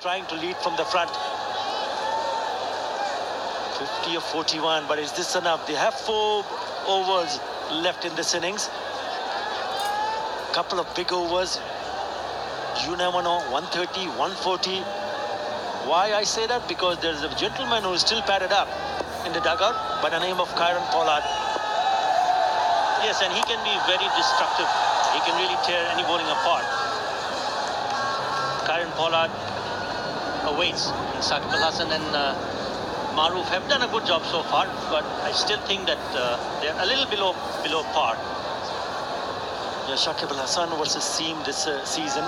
trying to lead from the front. 50 of 41, but is this enough? They have 4 overs left in this innings. Couple of big overs. You never know, 130, 140. Why I say that? Because there's a gentleman who is still padded up in the dugout by the name of Kieron Pollard. Yes, and he can be very destructive. He can really tear any bowling apart. Kieron Pollard awaits. SAKEB and Maruf have done a good job so far, but I still think that they're a little below par. Yeah, Shakib Al Hasan versus Seam this season.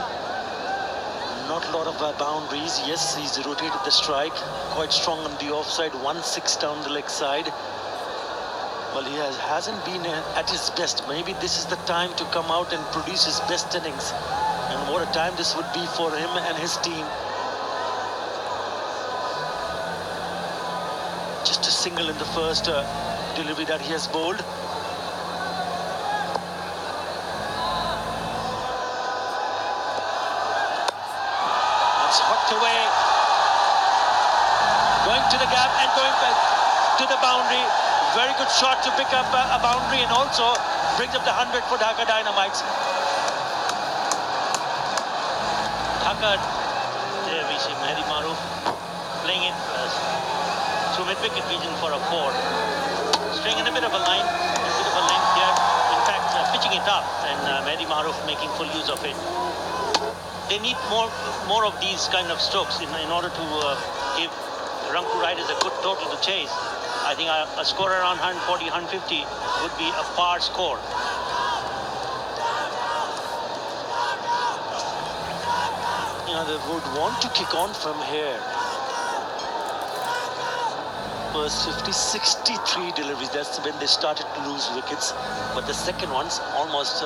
Not a lot of boundaries. Yes, he's rotated the strike. Quite strong on the offside. 1-6 down the leg side. Well, he hasn't been at his best. Maybe this is the time to come out and produce his best innings. And what a time this would be for him and his team. Just a single in the first delivery that he has bowled. That's hooked away. Going to the gap and going back to the boundary. Very good shot to pick up a boundary and also brings up the 100 for Dhaka Dynamites. Dhaka, there we see Mehdi Maruf playing it through mid-wicket region for a 4. String in a bit of a line, a bit of a length here. In fact, pitching it up and Mehdi Maruf making full use of it. They need more of these kind of strokes in order to give Rangpur Riders a good total to chase. I think a score around 140, 150 would be a par score. Yeah, they would want to kick on from here. First 50, 63 deliveries. That's when they started to lose wickets. But the second one's almost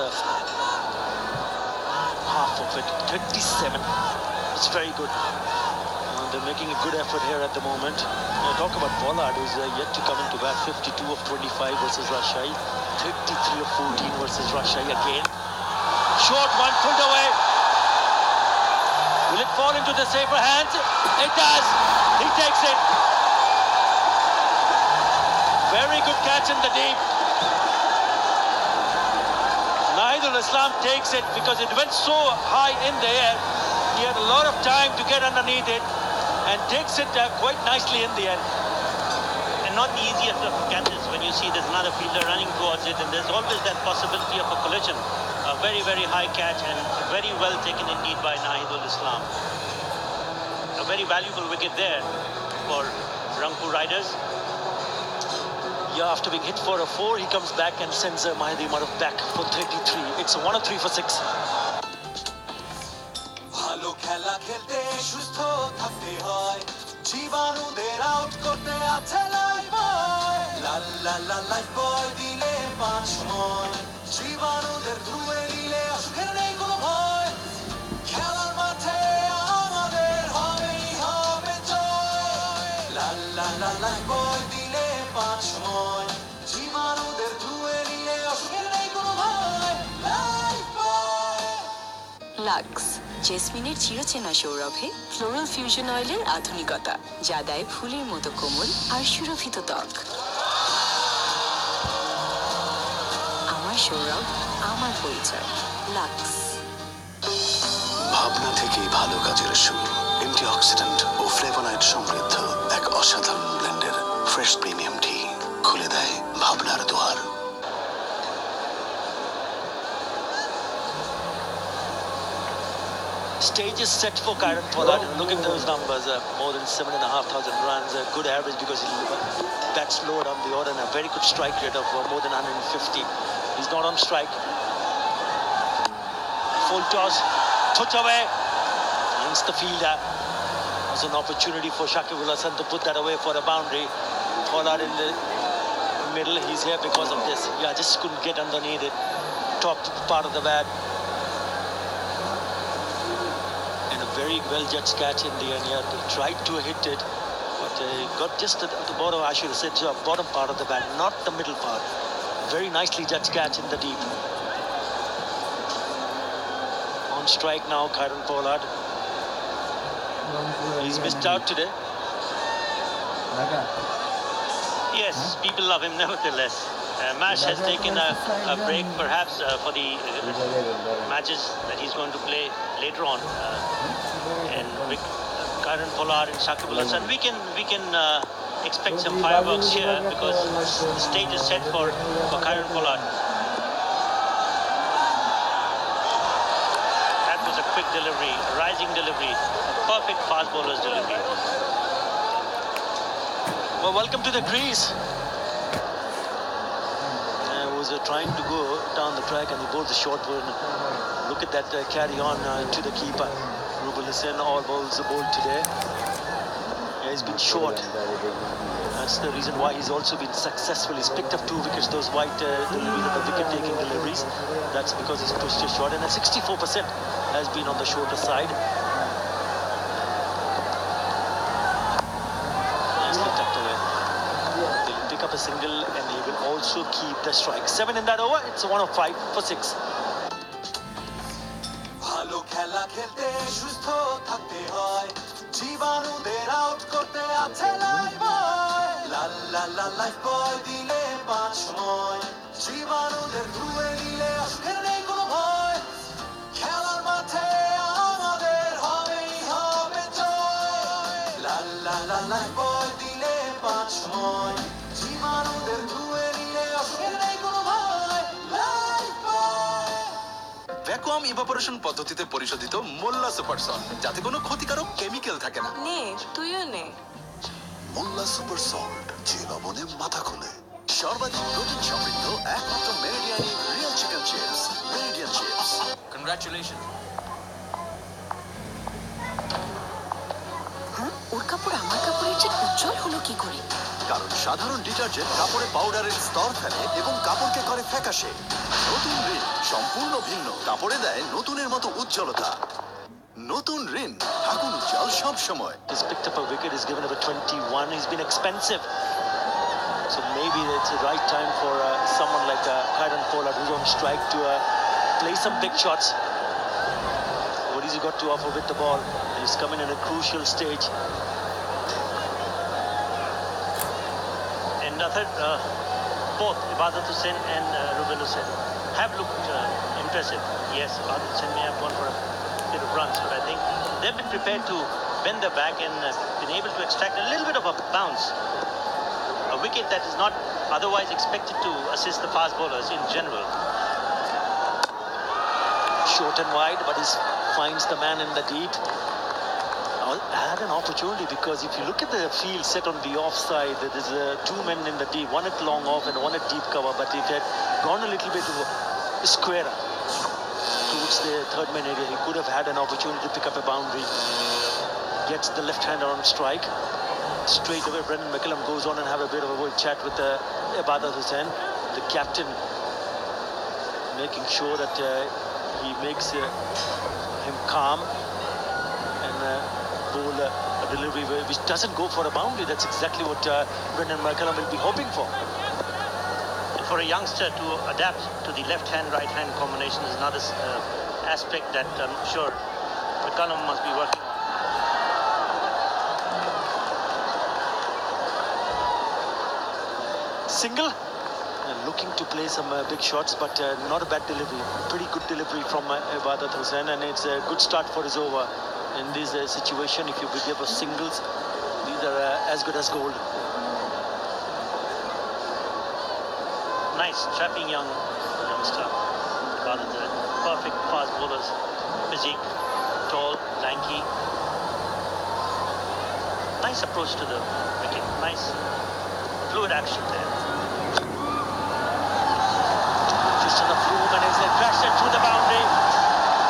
half of it. 37. It's very good. They're making a good effort here at the moment. Talk about Pollard, who's yet to come into bat. 52 of 25 versus Rajshahi. 33 of 14 versus Rajshahi again. Short one, pulled away. Will it fall into the safer hands? It does. He takes it. Very good catch in the deep. Nahidul Islam takes it because it went so high in the air. He had a lot of time to get underneath it and takes it quite nicely in the end. And not the easiest of catches when you see there's another fielder running towards it and there's always that possibility of a collision. A very, very high catch and very well taken indeed by Nahidul Islam. A very valuable wicket there for Rangpur Riders. Yeah, after being hit for a 4, he comes back and sends Mehdi Maruf back for 33. It's a 1 or 3 for 6. ভালো খেলা খেলতে সুস্থ থাকতে হয় জীবাণুদের out করতে আছে Lifebuoy Lifebuoy দিলে 5 সময় জীবাণুদের ধুয়ে দিলে অসুখের নেই কোনো ভয় খেলার মাঠে আমাদের হবেই হবে জয় লাইফবয় দিলে 5 সময় জীবাণুদের ধুয়ে দিলে অসুখের নেই কোনো ভয় লাইফবয় লাক্স জেসমিনের চিরচেনা সৌরভে ফ্লোরাল ফিউশন অয়েলের আধুনিকতা যা দেয় ফুলের মতো কোমল আর সুরভিত ত্বক। আমার সৌরভ, আমার পরিচয়, লাক্স। ভাবনা থেকেই ভালো কাজের শুরু। অ্যান্টিঅক্সিডেন্ট ও ফ্লেভোনয়েড সমৃদ্ধ এক অসাধারণ ব্লেন্ডের ফ্রেশ প্রিমিয়াম টি খুলে দেয় ভাবনার দুয়ার। Stage is set for Kieron Pollard. Look at those numbers. More than 7,500 runs. A good average because he bats lower down the order and a very good strike rate of more than 150. He's not on strike. Full toss. Touch away. Against the fielder. There's an opportunity for Shakib Al Hasan to put that away for a boundary. Pollard in the middle. He's here because of this. Yeah, just couldn't get underneath it. Top part of the bat. Very well judged catch in the end here. They tried to hit it, but got just at the bottom, I should have said, bottom part of the bat, not the middle part. Very nicely judged catch in the deep. On strike now, Kieron Pollard. He's missed out today. Yes, people love him nevertheless. Mash has taken a break perhaps for the matches that he's going to play later on. And with Karan Pollard and SAKEB, we can expect some fireworks here because the stage is set for Karan Pollard. That was a quick delivery, a rising delivery, a perfect fast bowler's delivery. Well, welcome to the crease. Was trying to go down the track and he bowled the short one. Look at that carry on to the keeper. Rubel Hussain all bowls the ball today. Yeah, he's been short. That's the reason why he's also been successful. He's picked up 2 wickets, those wide deliveries, the wicket-taking deliveries. That's because he's pushed his shot, and 64% has been on the shorter side. Nicely tucked away. He'll pick up a single and he will also keep the strike. 7 in that over. It's 1 of 5 for 6. ভালো খেলা খেলতে সুস্থ থাকতে হয় জীবাণুদের out করতে আছে life বয় লাল লাল লাল life বয় দিলে 5 জীবাণুদের ধুয়ে দিলে অসুখের নেই কোনো ভয় খেলার মাঠে আমাদের হবেই হবে জয় লাল লাল লাল লাইফ বয় দিলে 5 জীবাণুদের ধুয়ে দিলে অসুখের নেই কোনো ভয় লাইফ বয় ভ্যাকুয়াম ইভাপোরেশন পদ্ধতিতে পরিশোধিত মোল্লা সুপার সল্ট যাতে কোনো ক্ষতিকারক কেমিক্যাল থাকে না নে তুইও নে মোল্লা সুপার সল্ট যে লবণে মাথা খোলে সর্বাধিক প্রোটিন সমৃদ্ধ একমাত্র মেরিডিয়ানি real chicken chips Meridian chips congratulation হ্যাঁ ওর কাপড় আমার কাপড়ের চেয়ে উজ্জ্বল হলো কি করে কারণ সাধারণ ডিটারজেন্ট কাপড়ে পাউডারের স্তর ফেলে এবং কাপড়কে করে ফ্যাকাশে নতুন রিন সম্পূর্ণ ভিন্ন কাপড়ে দেয় নতুনের মতো উজ্জ্বলতা নতুন রিন থাকুন উজ্জ্বল সব সময় He's picked up a wicket. He's given up a 21. He's been expensive. So maybe it's the right time for someone like Karan Pollard, who's on strike, to play some big shots. What has he got to offer with the ball? He's coming in a crucial stage. And both Ibadat Hussain and Rubel Hussain have looked impressive. Yes, Ibadat Hussain may have gone for a bit of runs, but I think they've been prepared to bend their back and been able to extract a little bit of a bounce. A wicket that is not otherwise expected to assist the fast bowlers in general. Short and wide, but he finds the man in the deep. Had an opportunity because if you look at the field set on the offside, there's 2 men in the deep, one at long off and one at deep cover. But if he had gone a little bit squarer towards the third man area, he could have had an opportunity to pick up a boundary. Gets the left-hander on strike. Straight away, Brendan McCullum goes on and have a bit of a word chat with Ibadat Hussain, the captain, making sure that he makes him calm and bowl a delivery which doesn't go for a boundary. That's exactly what Brendan McCullum will be hoping for. For a youngster to adapt to the left-hand, right-hand combination is another aspect that I'm sure McCullum must be working on. Single. Looking to play some big shots, but not a bad delivery. Pretty good delivery from Ibadat Hussain, and it's a good start for his over. In this situation, if you give us singles, these are as good as gold. Nice, strapping youngster. Perfect fast bowlers. Physique, tall, lanky. Nice approach to the wicket. Nice fluid action there. Just on the flume and it's crashed it through the boundary.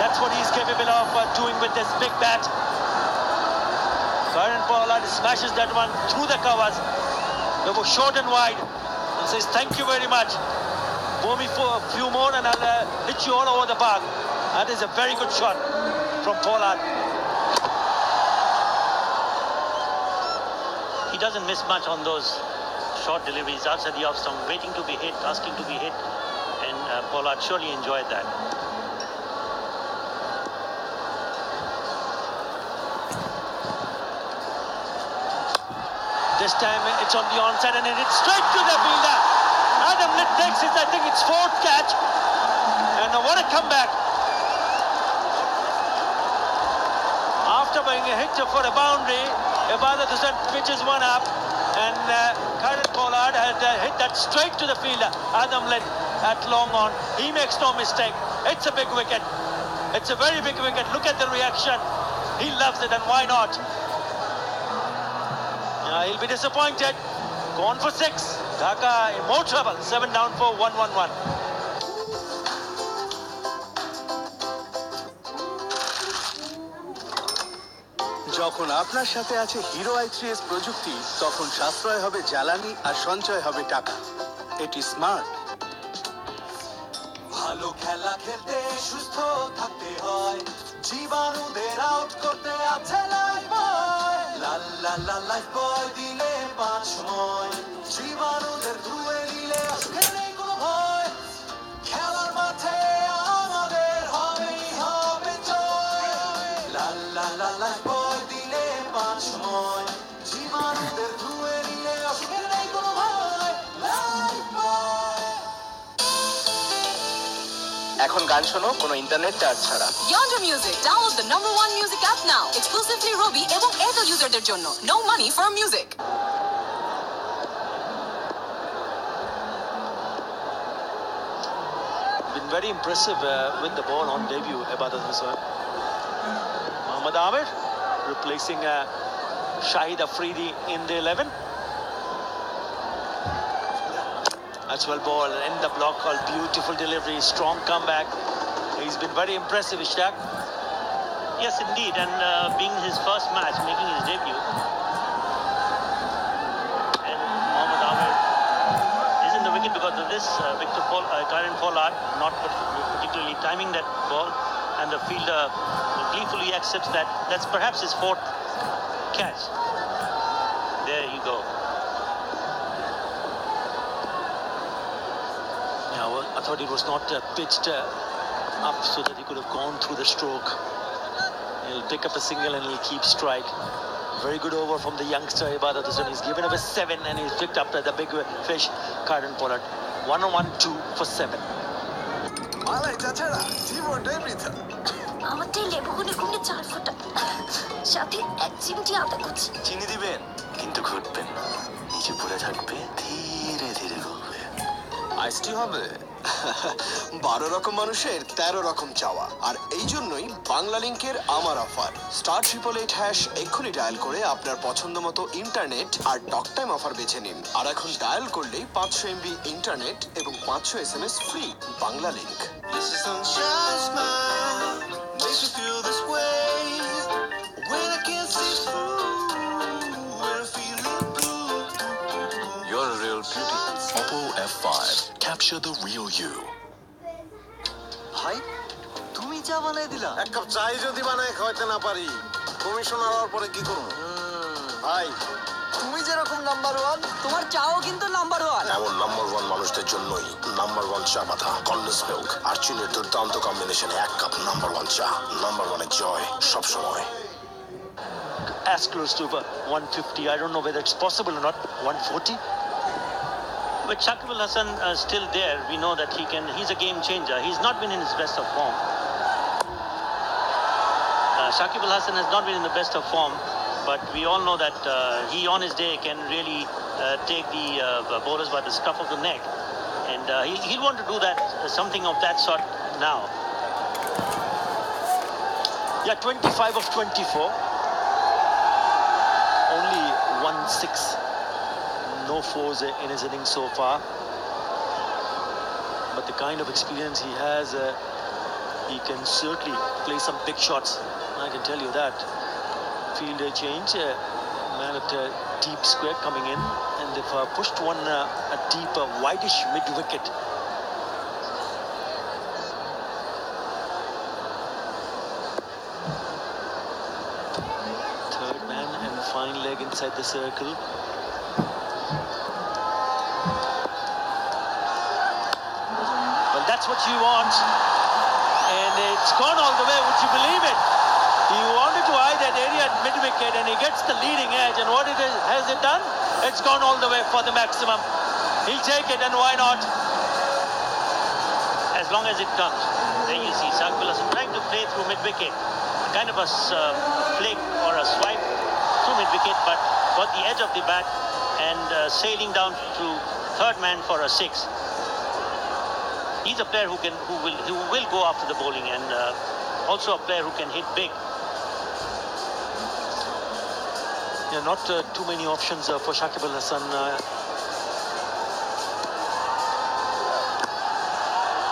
That's what he's capable of doing with this big bat. Karan Pollard smashes that one through the covers. They were short and wide and says, thank you very much. Bowl me for a few more and I'll hit you all over the park. That is a very good shot from Pollard. He doesn't miss much on those short deliveries outside the off stump, waiting to be hit, asking to be hit. And Pollard surely enjoyed that. This time it's on the onside and it hits straight to the fielder. Adam Litt takes it, I think it's fourth catch. And what a comeback. After being a hit for a boundary, Ibadat Hussain pitches one up and Karen Pollard had hit that straight to the fielder. Adam Litt at long on. He makes no mistake. It's a big wicket. It's a very big wicket. Look at the reaction. He loves it, and why not? He'll be disappointed. Gone for 6. Dhaka in more trouble. 7 down for 1-1-1. যখন আপনার সাথে আছে hero i3s প্রযুক্তি, তখন সাশ্রয় হবে জ্বালানি আর সঞ্চয় হবে টাকা। এটি স্মার্ট। ভালো খেলা খেলতে সুস্থ থাকতে হয়, জীবাণুদের আউট করতে আছে লাইফ বয়। লাল লাল লাল লাইফ বয় দিলে 5 সময়, জীবাণুদের ধুয়ে দিলে আজকে নেই কোনো ভয়। খেলার মাঠে আমাদের হবেই হবে জয়। লাল লাল লাল লাইফ বয় দিলে 5 সময়, জীবাণুদের ধুয়ে দিলে আজকে নেই কোনো ভয়। লাইফ বয়। এখন গান শোনো কোনো ইন্টারনেট চার্জ ছাড়া। Yonder Music. Download the #1 music app now. Exclusively Robi এবং Airtel userদের জন্য. No money for music. Been very impressive with the ball on debut, Ibadat Hussain. Mohammad Amir replacing Shahid Afridi in the 11. That's well ball in the block called beautiful delivery, strong comeback. He's been very impressive, Ishtaq. Yes, indeed, and being his first match, making his debut. And Mohammad Amir is in the wicket because of this. Karen Pollard not particularly timing that ball, and the fielder gleefully accepts that. That's perhaps his fourth catch. There you go. Yeah, well, I thought it was not pitched up so that he could have gone through the stroke. He'll pick up a single and he'll keep strike. Very good over from the youngster Ibadat Hussain. He's given up a 7 and he's picked up the big fish, Karen Pollard. 1-1-2 for 7. মালাই চাচারা জীবনটাই বৃথা। আমারটাই লেবুগুনি গুনে 4 ফোঁটা, সাথে 1 চিমটি আদা কুচি। চিনি দিবেন কিন্তু ঘুরবেন না, নিচে পড়ে থাকবে, ধীরে ধীরে ঘুরবে। আইসটি হবে 12 রকম মানুষের 13 রকম চাওয়া, আর এই জন্যই বাংলা লিংকের আমার অফার। *888# এক্ষুনি ডায়াল করে আপনার পছন্দ মতো ইন্টারনেট আর টক টাইম অফার বেছে নিন। আর এখন ডায়াল করলেই 500 MB ইন্টারনেট এবং 500 SMS free. Bangla link. You're a real beauty. Oppo F5. Capture the real you. ভাই তুমি চা বানাই দিলা? এক কাপ চাই যদি বানায় খাওয়াতে না পারি, কমিশনার হওয়ার পরে কি করব? ভাই তুমি যেরকম নাম্বার 1, তোমার চাও কিন্তু নাম্বার 1। এমন নাম্বার 1 মানুষদের জন্যই নাম্বার 1 চা পাতা, কন্ডেন্স মিল্ক আর চিনির দুর্দান্ত কম্বিনেশনে 1 কাপ নাম্বার 1 চা। নাম্বার 1 এর জয় সব সময়। As close to 150. I don't know whether it's possible or not. 140. But SAKEB Hassan still there. We know that he's a game changer. He's not been in his best of form. SAKEB Hassan has not been in the best of form, but we all know that he on his day can really take the bowlers by the scruff of the neck, and he'll want to do that, something of that sort now. Yeah, 25 of 24. Only 1-6. No fours in his innings so far. But the kind of experience he has, he can certainly play some big shots. I can tell you that. Fielder change, man at deep square coming in, and they've pushed one a deep, wideish mid-wicket. Third man and fine leg inside the circle. Well, that's what you want, and it's gone all the way. Would you believe it? He wanted to eye that area at mid-wicket and he gets the leading edge. And what has it done? It's gone all the way for the maximum. He'll take it, and why not? As long as it comes. There you see SAKEB trying to play through mid-wicket. Kind of a flick or a swipe through mid-wicket, but got the edge of the bat and sailing down to third man for a six. He's a player who will go after the bowling, and also a player who can hit big. Yeah, not too many options for SAKEB.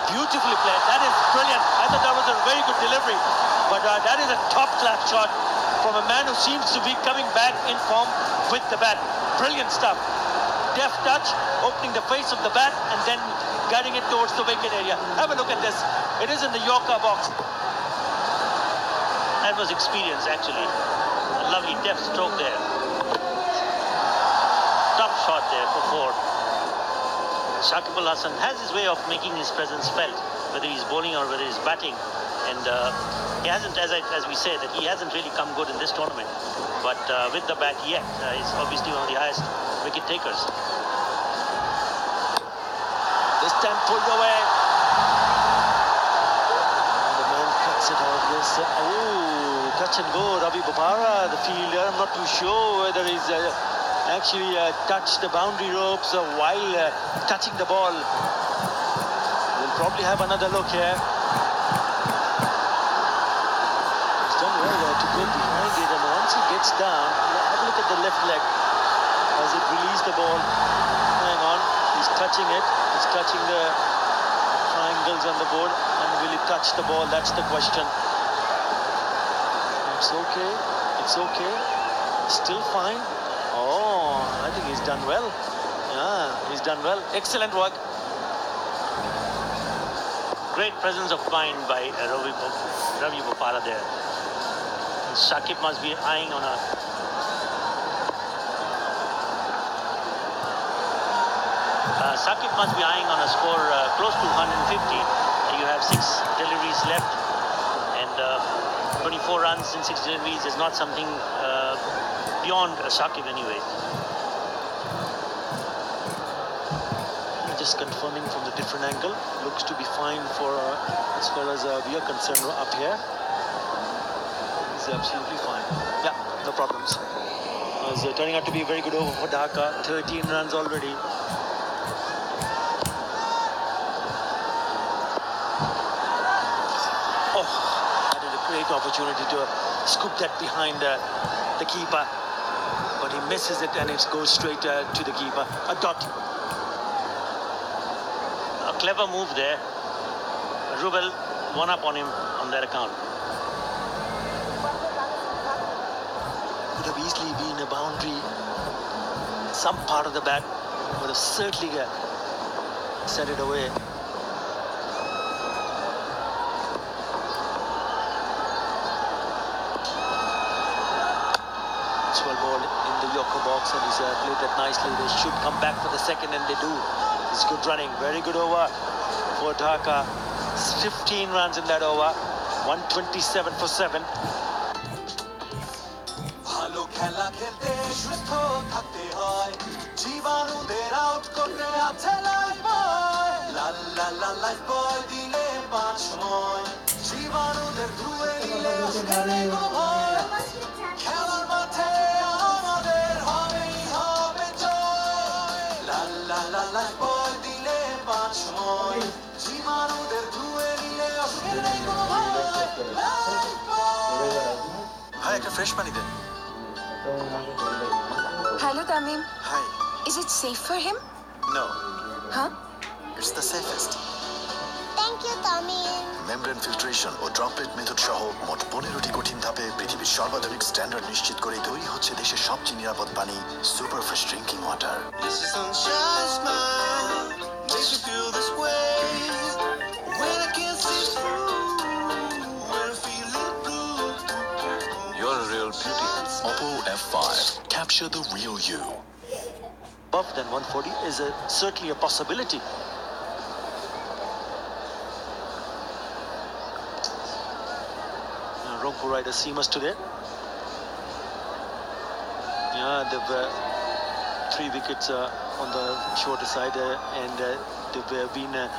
Beautifully played. That is brilliant. I thought that was a very good delivery, but that is a top-class shot from a man who seems to be coming back in form with the bat. Brilliant stuff. Deft touch, opening the face of the bat and then guiding it towards the wicket area. Have a look at this. It is in the Yorker box. That was experience, actually. A lovely deft stroke there. Tough shot there for four. SAKEB has his way of making his presence felt, whether he's bowling or whether he's batting. And he hasn't, as we say, that he hasn't really come good in this tournament. But with the bat yet, he's obviously one of the highest wicket takers. This time pulled away. And the man cuts it out. Yes. Oh, touch and go. Ravi Bopara, the fielder. I'm not too sure whether he's actually touched the boundary ropes while touching the ball. We'll probably have another look here. He's done well to go behind it, and once he gets down, have a look at the left leg as it released the ball. Hang on, he's touching it. He's touching the triangles on the board, and will he touch the ball? That's the question. It's okay. It's okay. Still fine. Oh, I think he's done well. Yeah, he's done well. Excellent work. Great presence of mind by Ravi Bopara there. And SAKEB must be eyeing on a... SAKEB must be eyeing on a score close to 150. You have 6 deliveries left, and 24 runs in 6 deliveries is not something beyond SAKEB anyway. Just confirming from the different angle. Looks to be fine for as far as we are concerned up here. He's absolutely fine. Yeah, no problems. It's turning out to be a very good over for Dhaka. 13 runs already. Oh, that is a great opportunity to scoop that behind the keeper. But he misses it and it goes straight to the keeper. A dot. A clever move there. Rubel one up on him on that account. Could have easily been a boundary. Some part of the bat would have certainly set it away. It's well ball in the Yorker box, and he's played that nicely. They should come back for the second, and they do. It's good running. Very good over for Dhaka. 15 runs in that over. 127 for 7. ভালো খেলা খেলতে সুস্থ থাকতে হয় জীবাণুদের out করতে আছে life বয় লাল লাল লাল life বয় দিলে 5 সময় জীবাণুদের ধুয়ে দিলে আসবে কোনো ভয় খেলার মাঠে আমাদের হবেই হবে জয় লাল লাল লাল লাইফ বয় দিলে 5 সময় জীবাণুদের ধুয়ে দিলে আসবে কোনো ভয় লাইফ বয় ভাই একটা ফ্রেশ পানি দেন Hello, Tamim. Hi Is it safe for him? No Huh? It's the safest Thank you, Tamim. Membrane filtration ও ড্রপলেট মেথড সহ মোট 15টি কঠিন ধাপে পৃথিবীর সর্বাধুনিক স্ট্যান্ডার্ড নিশ্চিত করে তৈরি হচ্ছে দেশের সবচেয়ে নিরাপদ পানি super fresh drinking water This is sunshine smile makes me feel this way when I can't see through when I'm feeling blue. You're a real beauty. Oppo F5. Capture the real you. Above than 140 is certainly a possibility. Bronco riders seam us today. Yeah, they've 3 wickets on the shorter side, and they've been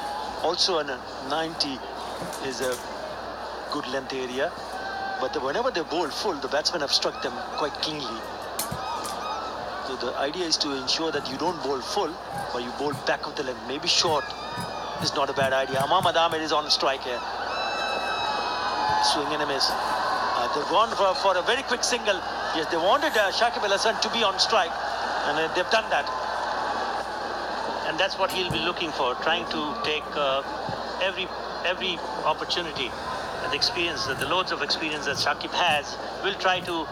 also on 90 is a good length area. But whenever they bowl full, the batsmen have struck them quite cleanly. So the idea is to ensure that you don't bowl full, but you bowl back of the length. Maybe short is not a bad idea. Mohammad Ahmed is on strike here. Swing and a miss. They've gone for a very quick single. Yes, they wanted SAKEB to be on strike, and they've done that. And that's what he'll be looking for, trying to take every opportunity. And the experience, the loads of experience that SAKEB has, will try to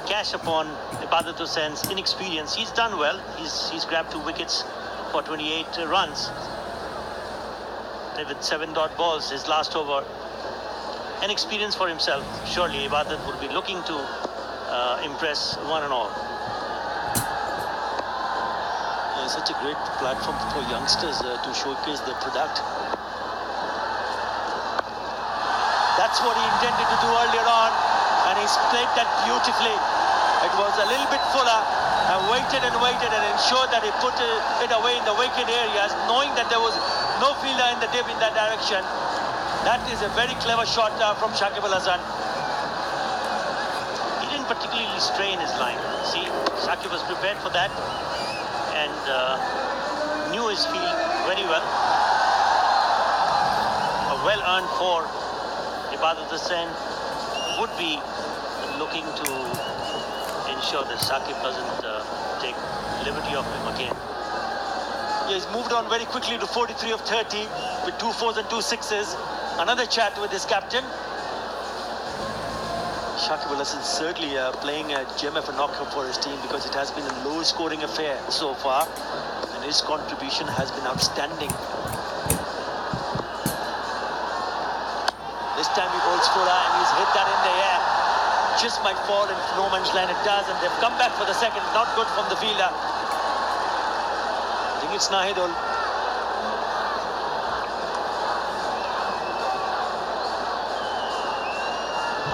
cash upon Ibadat Hussein's inexperience. He's done well. He's grabbed 2 wickets for 28 runs with 7 dot balls his last over. An experience for himself. Surely Ibadat would be looking to impress one and all. Such a great platform for youngsters to showcase their product. That's what he intended to do earlier on, and he's played that beautifully. It was a little bit fuller, and waited and ensured that he put it away in the wicket areas, knowing that there was no fielder in the dip in that direction. That is a very clever shot from SAKEB. He didn't particularly strain his line. See, SAKEB was prepared for that and knew his field very well. A well-earned 4. Ibadat Hussain would be looking to ensure that SAKEB doesn't take liberty of him again. Yeah, he's moved on very quickly to 43 of 30 with 2 4s and 2 6s. Another chat with his captain. SAKEB certainly playing a gem of a knockout for his team, because it has been a low-scoring affair so far, and his contribution has been outstanding. This time he bowls fuller, and he's hit that in the air. Just might fall in no man's land. It does, and they've come back for the second. Not good from the fielder. I think it's Nahidul.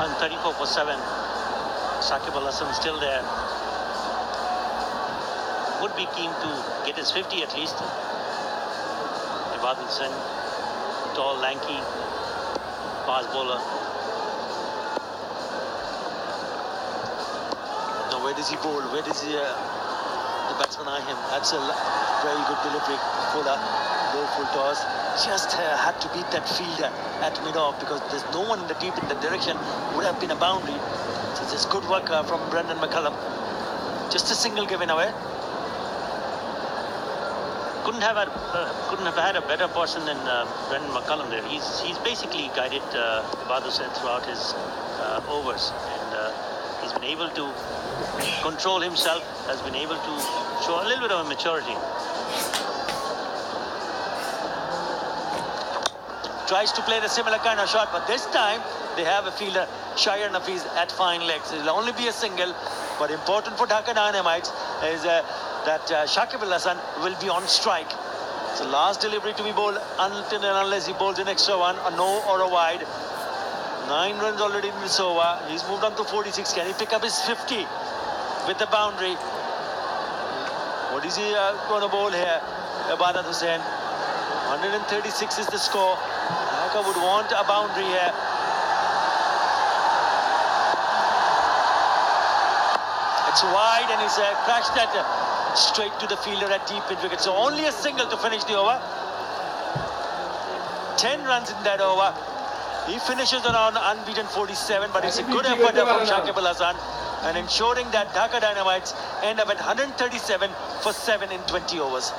And 34 for 7. SAKEB still there. Would be keen to get his 50 at least. Ibadat Hussain, tall, lanky, fast bowler. Now where does he bowl? Where does he, the batsman eye him? That's a very good delivery. Fuller, low full toss. Just had to beat that fielder at mid-off, because there's no one in the deep in that direction. Would have been a boundary. So it's good work from Brendan McCullum. Just a single given away. Couldn't have had a better person than Brendan McCullum there. He's basically guided Ibadat Hussain throughout his overs, and he's been able to control himself. Has been able to show a little bit of a maturity. Tries to play the similar kind of shot, but this time they have a fielder, Shire Nafiz, at fine legs. It'll only be a single, but important for Dhaka Dynamites is that SAKEB will be on strike. It's the last delivery to be bowled until and unless he bowls an extra one, a no or a wide. 9 runs already in this over. He's moved on to 46. Can he pick up his 50 with the boundary? What is he going to bowl here? Ibadat Hussain. 136 is the score. Dhaka would want a boundary here. It's wide, and he's crashed that straight to the fielder at deep mid wicket. So only a single to finish the over. 10 runs in that over. He finishes around unbeaten 47, but it's a good effort from SAKEB and ensuring that Dhaka Dynamites end up at 137 for 7 in 20 overs.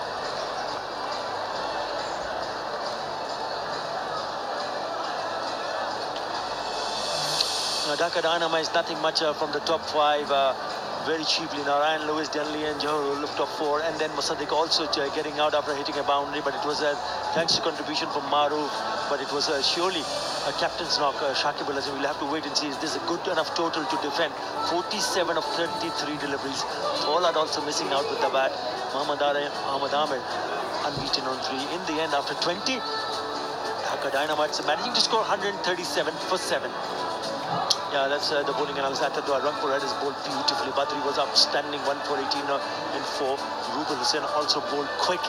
Dhaka Dynamites, nothing much from the top 5. Very cheaply. Narayan Lewis, Denley and Johor looked top 4, and then Mosaddiq also getting out after hitting a boundary, but it was thanks to contribution from Maruf, but it was surely a captain's knock. SAKEB will have to wait and see, is this a good enough total to defend? 47 of 33 deliveries. All are also missing out with the bat. Ahmed Ahmed unbeaten on 3. In the end, after 20, Dhaka Dynamites are managing to score 137 for 7. Yeah, that's the bowling analysis. Rangpur had his bowled beautifully. Badri was outstanding, 1 for 18 in 4. Rubel Hussain also bowled quick.